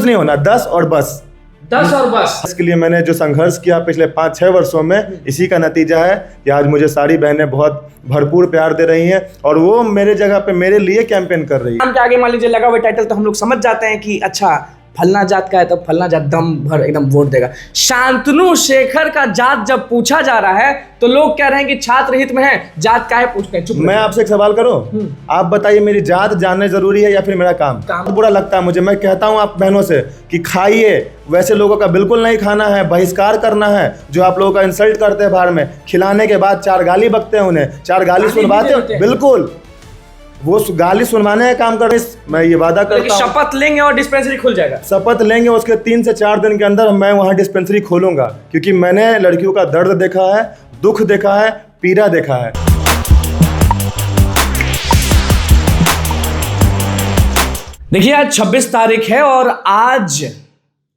Confuse नहीं होना, 10 और बस। 10 और बस। इसके लिए मैंने जो संघर्ष किया पिछले 5-6 वर्षों में, इसी का नतीजा है कि आज मुझे सारी बहनें बहुत भरपूर प्यार दे रही हैं और वो मेरे जगह पे मेरे लिए कैंपेन कर रही है। नाम के आगे मान लीजिए लगा हुआ टाइटल तो हम लोग समझ जाते हैं कि अच्छा फलना जात का है तो फलना जात दम भर एकदम वोट देगा। शांतनु शेखर का जात जब पूछा जा रहा है तो लोग कह रहे हैं कि छात्र हित में है, जात का है पूछते हैं। चुप मैं आपसे एक सवाल करूं, आप बताइए मेरी जात जानना जरूरी है या फिर मेरा काम? बुरा लगता है मुझे, मैं कहता हूं आप बहनों से कि खाइए, वैसे लोगों का बिल्कुल नहीं खाना है, बहिष्कार करना है। जो आप लोगों का इंसल्ट करते हैं बाहर में, खिलाने के बाद 4 गाली बकते हैं, उन्हें 4 गाली सुनवाते हैं, बिल्कुल वो गाली सुनवाने का काम कर रहे हैं। मैं ये वादा करता हूं, शपथ लेंगे और डिस्पेंसरी खुल जाएगा। शपथ लेंगे, उसके 3 से 4 दिन के अंदर मैं वहां डिस्पेंसरी खोलूंगा, क्योंकि मैंने लड़कियों का दर्द देखा है, दुख देखा है, पीड़ा देखा है। देखिए आज 26 तारीख है और आज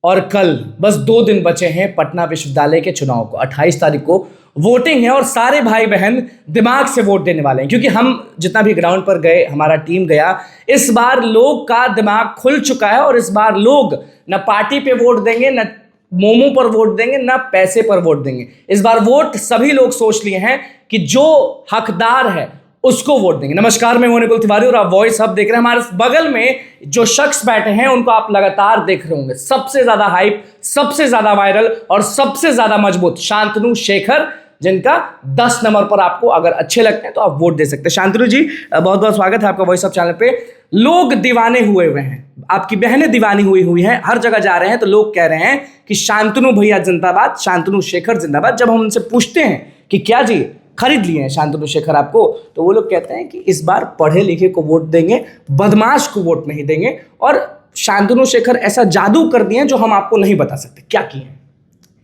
और कल बस 2 दिन बचे हैं पटना विश्वविद्यालय के चुनाव को। 28 तारीख को वोटिंग है और सारे भाई बहन दिमाग से वोट देने वाले हैं, क्योंकि हम जितना भी ग्राउंड पर गए, हमारा टीम गया, इस बार लोग का दिमाग खुल चुका है और इस बार लोग न पार्टी पे वोट देंगे, न मोमो पर वोट देंगे, ना पैसे पर वोट देंगे। इस बार वोट सभी लोग सोच लिए हैं कि जो हकदार है उसको वोट देंगे। नमस्कार, मैं हूं निकुल तिवारी और आप वॉइस हब देख रहे हैं। हमारे बगल में जो शख्स बैठे हैं उनको आप लगातार देख रहे होंगे। सबसे ज्यादा हाइप, सबसे ज्यादा वायरल और सबसे ज्यादा मजबूत शांतनु शेखर, जिनका 10 नंबर पर आपको अगर अच्छे लगते हैं तो आप वोट दे सकते हैं। शांतनु जी, बहुत बहुत स्वागत है आपका वॉइस हब चैनल पे। लोग दीवाने हुए हैं, आपकी बहनें दीवानी हुई हैं, हर जगह जा रहे हैं तो लोग कह रहे हैं कि शांतनु भैया जिंदाबाद, शांतनु शेखर जिंदाबाद। जब हम उनसे पूछते हैं कि क्या जी खरीद लिए हैं शांतनु शेखर आपको, तो वो लोग कहते हैं कि इस बार पढ़े लिखे को वोट देंगे, बदमाश को वोट नहीं देंगे। और शांतनु शेखर ऐसा जादू कर दिए जो हम आपको नहीं बता सकते, क्या किए हैं?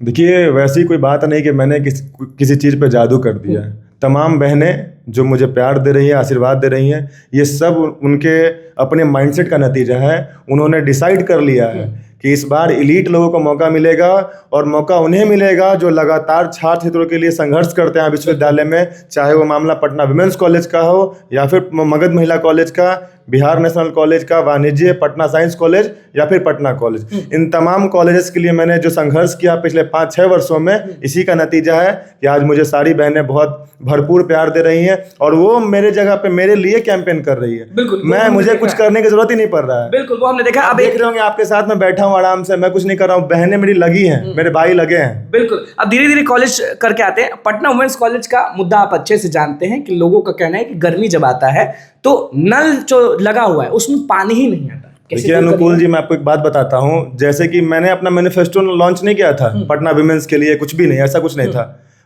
देखिए, वैसी कोई बात नहीं कि मैंने किसी चीज़ पे जादू कर दिया है। तमाम बहनें जो मुझे प्यार दे रही हैं, आशीर्वाद दे रही हैं, ये सब उनके अपने माइंडसेट का नतीजा है। उन्होंने डिसाइड कर लिया है कि इस बार एलीट लोगों को मौका मिलेगा और मौका उन्हें मिलेगा जो लगातार छात्र हितों के लिए संघर्ष करते हैं विश्वविद्यालय में, चाहे वो मामला पटना विमेंस कॉलेज का हो या फिर मगध महिला कॉलेज का, बिहार नेशनल कॉलेज का, वाणिज्य, पटना साइंस कॉलेज या फिर पटना कॉलेज। इन तमाम कॉलेजेस के लिए मैंने जो संघर्ष किया पिछले 5-6 वर्षों में, इसी का नतीजा है कि आज मुझे सारी बहनें बहुत भरपूर प्यार दे रही हैं और वो मेरे जगह पे मेरे लिए कैंपेन कर रही है। बिल्कुल, मुझे कुछ करने की जरूरत ही नहीं पड़ रहा है। बिल्कुल, वो हमने देखा। आप देख रहे होंगे, आपके साथ में बैठा हूँ आराम से, मैं कुछ नहीं कर रहा हूँ, बहनें मेरी लगी हैं, मेरे भाई लगे हैं। बिल्कुल, अब धीरे धीरे कॉलेज करके आते हैं। पटना वुमेन्स कॉलेज का मुद्दा आप अच्छे से जानते हैं कि लोगों का कहना है कि गर्मी जब आता है तो नल जो लगा हुआ है उसमें पानी ही नहीं आता। देखिए अनुकूल जी, मैं आपको एक बात बताता हूँ। जैसे कि मैंने अपना मैनिफेस्टो लॉन्च नहीं किया था पटना विमेंस के लिए, कुछ भी नहीं, ऐसा कुछ नहीं था।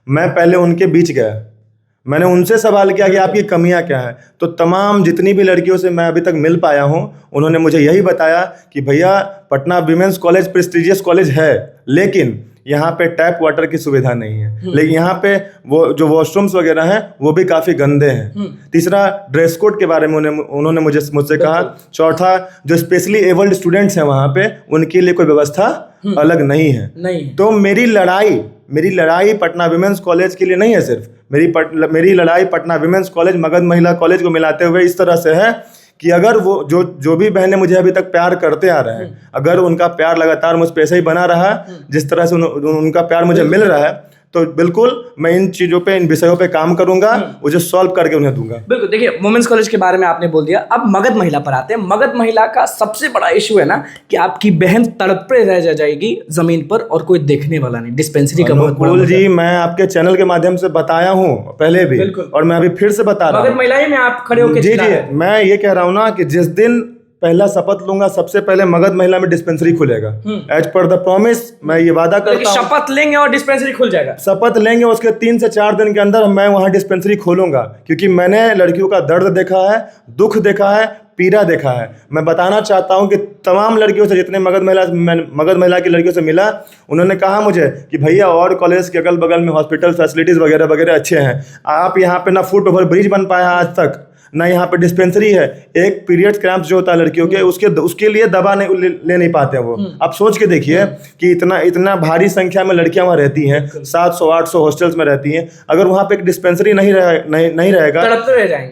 मैं पहले उनके बीच गया, मैंने उनसे सवाल किया कि आपकी कमियां क्या है। तो तमाम जितनी भी लड़कियों से मैं अभी तक मिल पाया हूं, उन्होंने मुझे यही बताया कि भैया Patna women's college prestigious college है, लेकिन यहाँ पे टैप वाटर की सुविधा नहीं है, लेकिन यहाँ पे वो जो वॉशरूम्स वगैरह हैं वो भी काफ़ी गंदे हैं। तीसरा, ड्रेस कोड के बारे में उन्होंने मुझसे कहा। चौथा, जो स्पेशली एबल्ड स्टूडेंट्स हैं वहाँ पे, उनके लिए कोई व्यवस्था अलग नहीं है। तो मेरी लड़ाई पटना विमेंस कॉलेज के लिए नहीं है सिर्फ, मेरी लड़ाई पटना विमेंस कॉलेज, मगध महिला कॉलेज को मिलाते हुए इस तरह से है कि अगर वो जो भी बहनें मुझे अभी तक प्यार करते आ रहे हैं, अगर उनका प्यार लगातार मुझ पे ऐसे ही बना रहा, जिस तरह से उनका प्यार मुझे मिल रहा है, तो बिल्कुल मैं इन चीज़ों पे, इन विषयों पे काम करूंगा, उसे सॉल्व करके उन्हें दूंगा। बिल्कुल, देखिए वुमेन्स कॉलेज के बारे में आपने बोल दिया, अब मगध महिला पर आते हैं। मगध महिला का सबसे बड़ा इशू है ना कि आपकी बहन तड़पे रह जाएगी जमीन पर और कोई देखने वाला नहीं। डिस्पेंसरी का बहुत बड़ा जी, मैं आपके चैनल के माध्यम से बताया हूँ पहले भी, और मैं अभी फिर से बता रहा हूँ। मगध महिला ही में आप खड़े होकर जी, मैं ये कह रहा हूँ ना कि जिस दिन पहला शपथ लूंगा, सबसे पहले मगध महिला में डिस्पेंसरी खुलेगा। एज पर द प्रॉमिस, मैं ये वादा करता हूं, शपथ लेंगे और डिस्पेंसरी खुल जाएगा। शपथ लेंगे, उसके 3 से 4 दिन के अंदर मैं वहां डिस्पेंसरी खोलूंगा, क्योंकि मैंने लड़कियों का दर्द देखा है, दुख देखा है, पीड़ा देखा है। मैं बताना चाहता हूं कि तमाम लड़कियों से, जितने मगध महिला की लड़कियों से मिला, उन्होंने कहा मुझे कि भैया और कॉलेज के अगल बगल में हॉस्पिटल फैसिलिटीज वगैरह वगैरह अच्छे हैं, आप यहाँ पे ना फुट ओवर ब्रिज बन पाया आज तक, ना यहाँ पे डिस्पेंसरी है। एक पीरियड क्रैम्प जो होता है लड़कियों के, उसके लिए दवा नहीं ले नहीं पाते हैं वो। आप सोच के देखिए कि इतना भारी संख्या में लड़कियां वहाँ रहती हैं, 700-800 हॉस्टल्स में रहती हैं। अगर वहाँ पे एक डिस्पेंसरी नहीं रहेगा,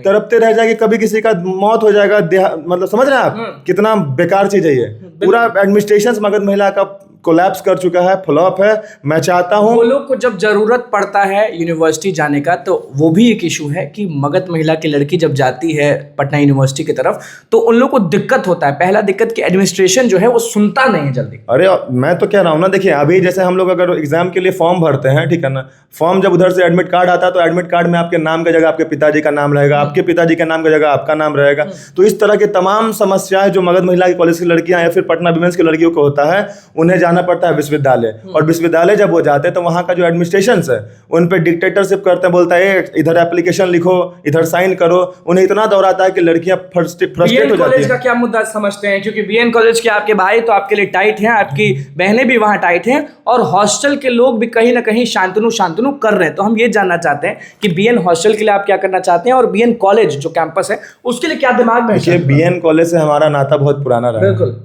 तड़पते रह जाएंगे, कभी किसी का मौत हो जाएगा। मतलब समझ रहे हैं आप कितना बेकार चीज है ये। पूरा एडमिनिस्ट्रेशन मगध महिला का कोलैप्स कर चुका है, फ्लॉप है। मैं चाहता हूं वो लोग को जब जरूरत पड़ता है यूनिवर्सिटी जाने का, तो वो भी एक इशू है कि मगध महिला की लड़की जब जाती है पटना यूनिवर्सिटी की तरफ तो उन लोग को दिक्कत होता है। पहला दिक्कत कि एडमिनिस्ट्रेशन जो है वो सुनता नहीं है जल्दी। अरे मैं तो कह रहा हूँ ना, देखिए अभी जैसे हम लोग अगर एग्जाम के लिए फॉर्म भरते हैं, ठीक है ना, फॉर्म जब उधर से एडमिट कार्ड आता है तो एडमिट कार्ड में आपके नाम की जगह आपके पिताजी का नाम रहेगा, आपके पिताजी के नाम की जगह आपका नाम रहेगा। तो इस तरह के तमाम समस्याएं जो मगध महिला की कॉलेज की लड़कियां या फिर पटना विमेंस की लड़कियों को होता है, उन्हें जाना पड़ता है विश्वविद्यालय। और विश्वविद्यालय जब वो जाते हैं तो वहाँ का जो एडमिनिस्ट्रेशन है उन पे डिक्टेटरशिप करते हैं, बोलता है इधर एप्लीकेशन लिखो, इधर साइन करो। उन्हें इतना दौड़ाता है कि लड़कियां फ्रस्ट्रेट हो जाती कॉलेज का क्या मुद्दा समझते हैं? क्योंकि बीएन कॉलेज के आपके भाई तो आपके लिए टाइट हैं, आपकी बहनें भी वहां टाइट हैं, और हॉस्टल के लोग भी कहीं ना कहीं शांतनु कर रहे हैं। तो हम ये जानना चाहते हैं कि बीएन हॉस्टल के लिए आप क्या करना चाहते हैं, और बीएन कॉलेज जो कैंपस है उसके लिए क्या दिमाग में है? बीएन कॉलेज से हमारा नाता बहुत पुराना रहा। बिल्कुल।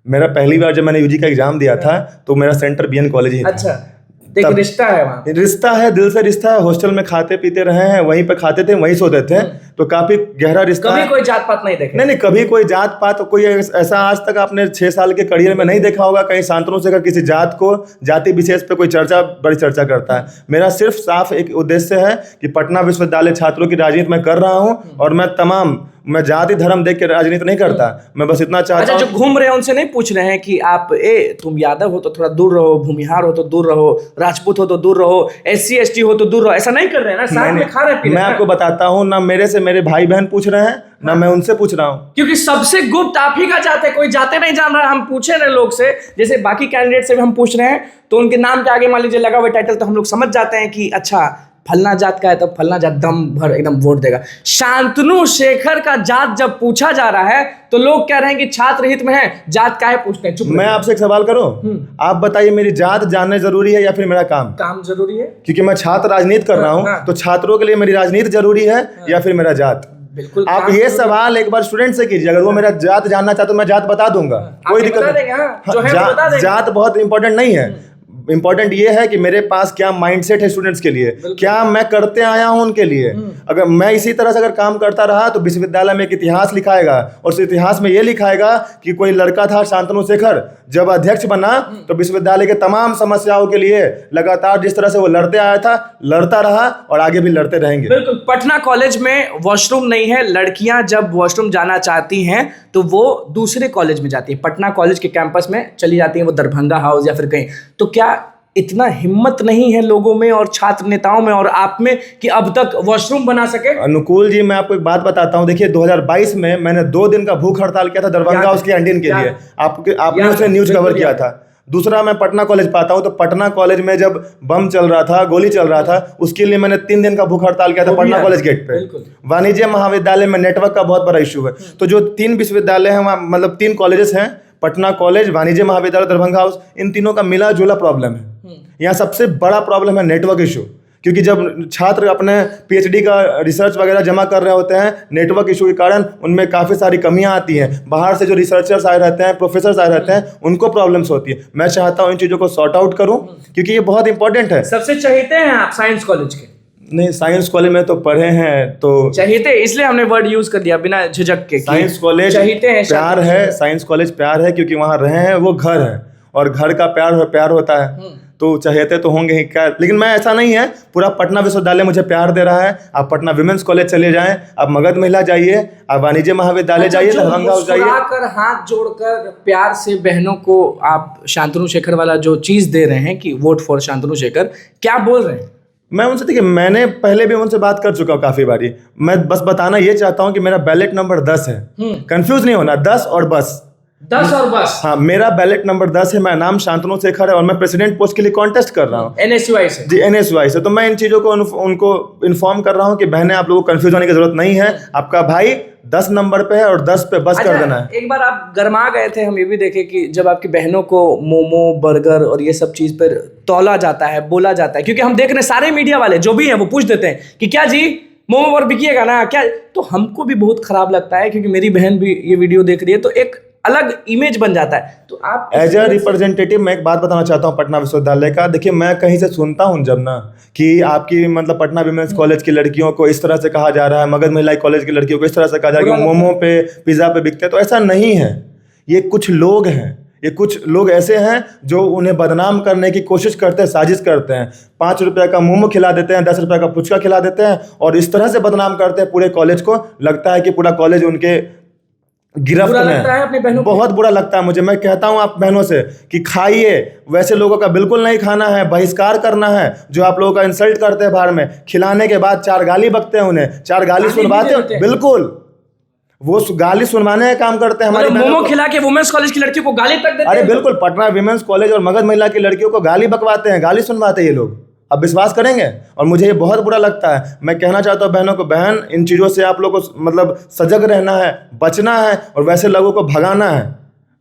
मेरा पहली बार जब मैंने यूजी का एग्जाम दिया था तो मेरा सेंटर बीएन कॉलेज ही था। अच्छा, रिश्ता है वहाँ? रिश्ता है, दिल से रिश्ता है। हॉस्टल में खाते पीते रहे हैं, वहीं पे खाते थे, वहीं सोते थे, तो काफी गहरा रिश्ता। कभी कोई जात पात नहीं देखे? नहीं, कभी कोई जात पात, कोई ऐसा आज तक आपने 6 साल के करियर में नहीं देखा होगा कहीं शांतनु शेखर किसी जात को, जाति विशेष पे कोई बड़ी चर्चा करता है। मेरा सिर्फ साफ एक उद्देश्य है कि पटना विश्वविद्यालय छात्रों की राजनीति मैं कर रहा हूँ, और मैं जाति धर्म देख के राजनीति नहीं करता। मैं बस इतना चाहता हूँ। जो घूम रहे हैं उनसे नहीं पूछ रहे हैं कि आप तुम यादव हो तो थोड़ा दूर रहो, भूमिहार हो तो दूर रहो, राजपूत हो तो दूर रहो, SC ST हो तो दूर रहो, ऐसा नहीं कर रहे हैं ना? साथ में खा रहे पी रहे। मैं आपको बताता हूँ ना, मेरे से मेरे भाई बहन पूछ रहे हैं ना मैं उनसे पूछ रहा हूँ, क्योंकि सबसे गुप्त आप ही का जाते, कोई जाते नहीं जान रहा। हम पूछे रहे लोग से, जैसे बाकी कैंडिडेट से भी हम पूछ रहे हैं, तो उनके नाम के आगे मान लीजिए लगा हुआ टाइटल, तो हम लोग समझ जाते हैं कि अच्छा फलना जात का है तो फलना जात दम भर एकदम वोट देगा। शांतनु शेखर का जात जब पूछा जा रहा है तो लोग कह रहे हैं कि छात्र हित में है, जात का है पूछते हैं। चुप। मैं आपसे एक सवाल करूं, आप बताइए मेरी जात जानना जरूरी है या फिर मेरा काम जरूरी है? क्योंकि मैं छात्र राजनीति कर रहा हूं, तो छात्रों के लिए मेरी राजनीति जरूरी है या फिर मेरा जात? बिल्कुल। आप ये सवाल एक बार स्टूडेंट से कीजिए, अगर वो मेरा जात जानना चाहते तो मैं जात बता दूंगा, कोई दिक्कत नहीं। जात बहुत इंपॉर्टेंट नहीं है। इंपॉर्टेंट ये है कि मेरे पास क्या माइंडसेट है स्टूडेंट्स के लिए, क्या मैं करते आया हूं उनके लिए। अगर मैं इसी तरह से अगर काम करता रहा तो विश्वविद्यालय में एक इतिहास लिखाएगा, और उस इतिहास में ये लिखाएगा कि कोई लड़का था शांतनु शेखर, जब अध्यक्ष बना तो विश्वविद्यालय के तमाम समस्याओं के लिए लगातार जिस तरह से वो लड़ते आया था, लड़ता रहा और आगे भी लड़ते रहेंगे। बिल्कुल। पटना कॉलेज में वॉशरूम नहीं है, लड़कियां जब वॉशरूम जाना चाहती हैं तो वो दूसरे कॉलेज में जाती है, पटना कॉलेज के कैंपस में चली जाती हैं, वो दरभंगा हाउस या फिर कहीं। तो क्या इतना हिम्मत नहीं है लोगों में और छात्र नेताओं में और आप में कि अब तक वॉशरूम बना सके? अनुकूल जी, मैं आपको एक बात बताता हूं। देखिए 2022 में मैंने 2 दिन का भूख हड़ताल किया था दरभंगा हाउस की कैंटीन के लिए। आपने उसमें न्यूज कवर किया था। दूसरा, मैं पटना कॉलेज पाता हूं तो पटना कॉलेज में जब बम चल रहा था, गोली चल रहा था, उसके लिए मैंने 3 दिन का भूख हड़ताल किया था पटना कॉलेज गेट पे। वाणिज्य महाविद्यालय में नेटवर्क का बहुत बड़ा इशू है। तो जो 3 विश्वविद्यालय हैं, मतलब 3 कॉलेजेस हैं, पटना कॉलेज, वाणिज्य महाविद्यालय, दरभंगा हाउस, इन तीनों का मिला जुला प्रॉब्लम है। यहाँ सबसे बड़ा प्रॉब्लम है नेटवर्क इशू, क्योंकि जब छात्र अपने PhD का रिसर्च वगैरह जमा कर रहे होते हैं, नेटवर्क इशू के कारण उनमें काफ़ी सारी कमियां आती हैं। बाहर से जो रिसर्चर्स आए रहते हैं, प्रोफेसर्स आए रहते हैं, उनको प्रॉब्लम्स होती है। मैं चाहता हूं इन चीज़ों को सॉर्ट आउट करूं, क्योंकि ये बहुत इंपॉर्टेंट है। सबसे चहेते हैं आप साइंस कॉलेज के? नहीं, साइंस कॉलेज में तो पढ़े हैं, तो चहेते इसलिए हमने वर्ड यूज कर दिया बिना झिझक के। साइंस कॉलेज चहेते हैं, प्यार है, साइंस कॉलेज प्यार है, क्योंकि वहाँ रहे हैं, वो घर है, और घर का प्यार होता है, तो चहेते तो होंगे ही क्या। लेकिन मैं ऐसा नहीं है, पूरा पटना विश्वविद्यालय मुझे प्यार दे रहा है। आप पटना विमेंस कॉलेज चले जाएं, आप मगध महिला जाइए, आप वाणिज्य महाविद्यालय जाइए, दरभंगा हाउस जाइए। हाथ जोड़कर प्यार से बहनों को आप शांतनु शेखर वाला जो चीज दे रहे हैं कि वोट फॉर शांतनु शेखर, क्या बोल रहे हैं? मैं उनसे, देखिए मैंने पहले भी उनसे बात कर चुका हूँ काफी बारी। मैं बस बताना ये चाहता हूँ कि मेरा बैलेट नंबर 10 है। कंफ्यूज नहीं होना, 10 और बस। 10 और बस। हाँ, मेरा बैलेट नंबर 10 है। मेरा नाम शांतनु शेखर है और मैं प्रेसिडेंट पोस्ट के लिए कॉन्टेस्ट कर रहा हूँ NSUI से। जी, NSUI से। तो मैं इन चीजों को उनको इन्फॉर्म कर रहा हूँ कि बहनें, आप लोगों को कंफ्यूज होने की जरूरत नहीं है। आपका भाई 10 नंबर पे है और 10 पे बस कर देना है। एक बार आप गरमा गए थे, हम ये भी देखे कि जब आपकी बहनों को मोमो, बर्गर और ये सब चीज पर तौला जाता है, बोला जाता है, क्योंकि हम देख रहे हैं सारे मीडिया वाले जो भी हैं वो पूछ देते हैं कि क्या जी मोमो पर बिकिएगा ना क्या? तो हमको भी बहुत खराब लगता है, क्योंकि मेरी बहन भी ये वीडियो देख रही है, तो एक अलग इमेज बन जाता है। तो आप एज ए रिप्रेजेंटेटिव मैं एक बात बताना चाहता हूँ पटना विश्वविद्यालय का। देखिए, मैं कहीं से सुनता हूँ जब ना कि आपकी मतलब पटना विमेंस कॉलेज की लड़कियों को इस तरह से कहा जा रहा है, मगध महिला कॉलेज की लड़कियों को इस तरह से कहा जा रहा है कि मोमो पे पिज्ज़ा पे बिकते हैं, तो ऐसा नहीं है। ये कुछ लोग हैं, ये कुछ लोग ऐसे हैं जो उन्हें बदनाम करने की कोशिश करते हैं, साजिश करते हैं। 5 रुपये का मोमो खिला देते हैं, 10 रुपये का फुचका खिला देते हैं और इस तरह से बदनाम करते हैं पूरे कॉलेज को। लगता है कि पूरा कॉलेज उनके गिरफ्त में है। अपनी बहनों बहुत बुरा लगता है मुझे। मैं कहता हूं आप बहनों से कि खाइए, वैसे लोगों का बिल्कुल नहीं खाना है, बहिष्कार करना है। जो आप लोगों का इंसल्ट करते हैं बाहर में, खिलाने के बाद 4 गाली बकते हैं, उन्हें 4 गाली सुनवाते हैं। बिल्कुल, वो गाली सुनवाने का काम करते हैं हमारी मोमो खिला के वुमेन्स कॉलेज की लड़कियों को गाली तक देते हैं। अरे बिल्कुल, पटना विमेंस कॉलेज और मगध महिला की लड़कियों को गाली बकवाते हैं, गाली सुनवाते हैं ये लोग। आप विश्वास करेंगे? और मुझे ये बहुत बुरा लगता है। मैं कहना चाहता हूँ बहनों को, बहन इन चीज़ों से आप लोग को मतलब सजग रहना है, बचना है और वैसे लोगों को भगाना है।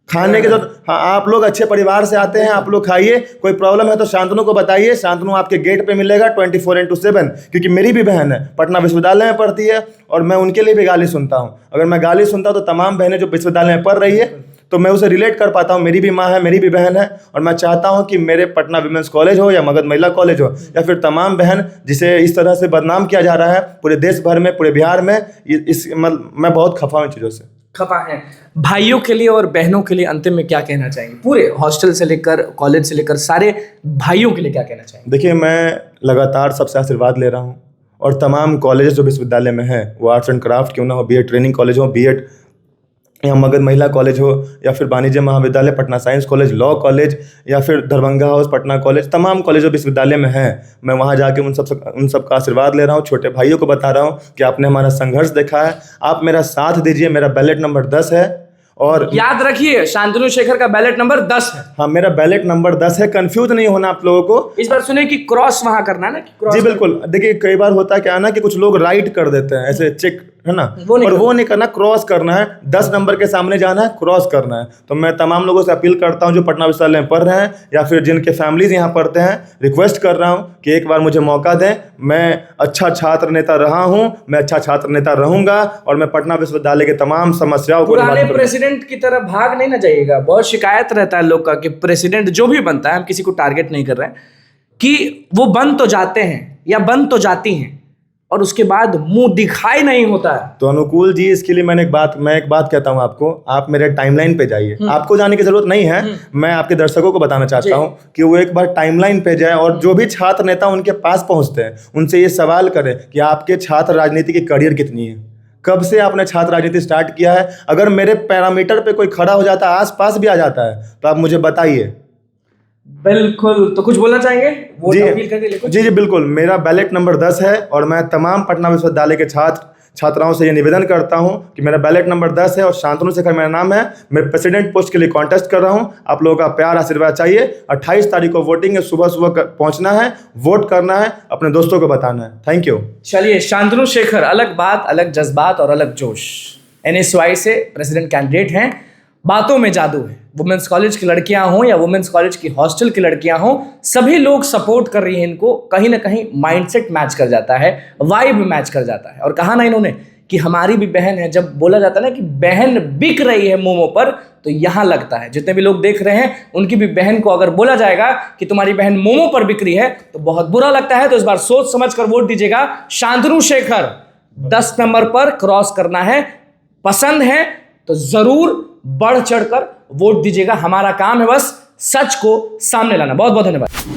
खाने के साथ हाँ, आप लोग अच्छे परिवार से आते हैं, आप लोग खाइए। कोई प्रॉब्लम है तो शांतनु को बताइए, शांतनु आपके गेट पे मिलेगा 24/7। क्योंकि मेरी भी बहन है, पटना विश्वविद्यालय में पढ़ती है और मैं उनके लिए भी गाली सुनता हूँ। अगर मैं गाली सुनता हूँ तो तमाम बहनें जो विश्वविद्यालय में पढ़ रही है, तो मैं उसे रिलेट कर पाता हूँ। मेरी भी माँ है, मेरी भी बहन है और मैं चाहता हूँ कि मेरे पटना विमेंस कॉलेज हो या मगध महिला कॉलेज हो या फिर तमाम बहन जिसे इस तरह से बदनाम किया जा रहा है पूरे देश भर में, पूरे बिहार में, मैं बहुत खफा हूँ इन चीज़ों से। खफा है। भाइयों के लिए और बहनों के लिए अंतिम में क्या कहना चाहेंगे? पूरे हॉस्टल से लेकर कॉलेज से लेकर सारे भाइयों के लिए क्या कहना चाहेंगे? देखिए, मैं लगातार सबसे आशीर्वाद ले रहा हूँ और तमाम कॉलेज जो विश्वविद्यालय में हैं, वो आर्ट्स एंड क्राफ्ट क्यों ना हो, बीएड ट्रेनिंग कॉलेज हो, बीएड या मगध महिला कॉलेज हो या फिर वाणिज्य महाविद्यालय Patna science college, law college या फिर दरभंगा हाउस पटना कॉलेज, तमाम कॉलेज जो विश्वविद्यालय में हैं, मैं वहाँ जाके उन सब का आशीर्वाद ले रहा हूँ। छोटे भाइयों को बता रहा हूँ कि आपने हमारा संघर्ष देखा है, आप मेरा साथ दीजिए। मेरा बैलेट नंबर 10 है और याद रखिए, शांतनु शेखर का बैलेट नंबर 10 है। हाँ, मेरा बैलेट नंबर 10 है। कंफ्यूज नहीं होना आप लोगों को। इस बार सुने कि क्रॉस वहां करना है ना, कि क्रॉस। जी बिल्कुल। देखिए, कई बार होता है क्या ना कि कुछ लोग राइट कर देते हैं, ऐसे चेक है ना, वो नहीं करना, क्रॉस करना है। 10 नंबर के सामने जाना है, क्रॉस करना है। तो मैं तमाम लोगों से अपील करता हूं जो पटना विश्वविद्यालय में पढ़ रहे हैं या फिर जिनके फैमिलीज यहाँ पढ़ते हैं, रिक्वेस्ट कर रहा हूं कि एक बार मुझे मौका दें। मैं अच्छा छात्र नेता रहा हूं, मैं अच्छा छात्र नेता रहूंगा और मैं पटना विश्वविद्यालय के तमाम समस्याओं को पुराने प्रेसिडेंट की तरह भाग नहीं ना जाइएगा। बहुत शिकायत रहता है लोग का कि प्रेसिडेंट जो भी बनता है, हम किसी को टारगेट नहीं कर रहे हैं, कि वो बन तो जाते हैं या बन तो जाती हैं और उसके बाद मुंह दिखाई नहीं होता है। तो अनुकूल जी, इसके लिए मैं एक बात कहता हूं आपको, आप मेरे टाइमलाइन पे जाइए। आपको जाने की जरूरत नहीं है, मैं आपके दर्शकों को बताना चाहता हूं कि वो एक बार टाइमलाइन पे जाए और जो भी छात्र नेता उनके पास पहुंचते हैं उनसे ये सवाल करें कि आपके छात्र राजनीति की करियर कितनी है, कब से आपने छात्र राजनीति स्टार्ट किया है। अगर मेरे पैरामीटर पे कोई खड़ा हो जाता है, आस पास भी आ जाता है, तो आप मुझे बताइए। बिल्कुल। तो कुछ बोलना चाहेंगे? वो जी बिल्कुल। मेरा बैलेट नंबर 10 है और मैं तमाम पटना विश्वविद्यालय के छात्राओं से ये निवेदन करता हूं कि मेरा बैलेट नंबर 10 है और शांतनु शेखर मेरा नाम है। मैं प्रेसिडेंट पोस्ट के लिए कॉन्टेस्ट कर रहा हूं। आप लोगों का प्यार आशीर्वाद चाहिए। 28 तारीख को वोटिंग है, सुबह सुबह पहुंचना है, वोट करना है, अपने दोस्तों को बताना है। Thank you. चलिए, शांतनु शेखर, अलग बात, अलग जज्बात और अलग जोश। NSY से प्रेसिडेंट कैंडिडेट हैं। बातों में जादू है। वुमेन्स कॉलेज की लड़कियां हों या वुमेन्स कॉलेज की हॉस्टल की लड़कियां हों, सभी लोग सपोर्ट कर रही हैं इनको। कहीं ना कहीं माइंडसेट मैच कर जाता है, वाइब मैच कर जाता है। और कहा ना इन्होंने कि हमारी भी बहन है। जब बोला जाता है ना कि बहन बिक रही है मोमो पर, तो यहां लगता है जितने भी लोग देख रहे हैं उनकी भी बहन को अगर बोला जाएगा कि तुम्हारी बहन मोमो पर बिक रही है तो बहुत बुरा लगता है। तो इस बार सोच समझ कर वोट दीजिएगा। शांतनु शेखर 10 नंबर पर क्रॉस करना है। पसंद है तो जरूर बढ़ चढ़कर वोट दीजिएगा। हमारा काम है बस सच को सामने लाना। बहुत बहुत धन्यवाद।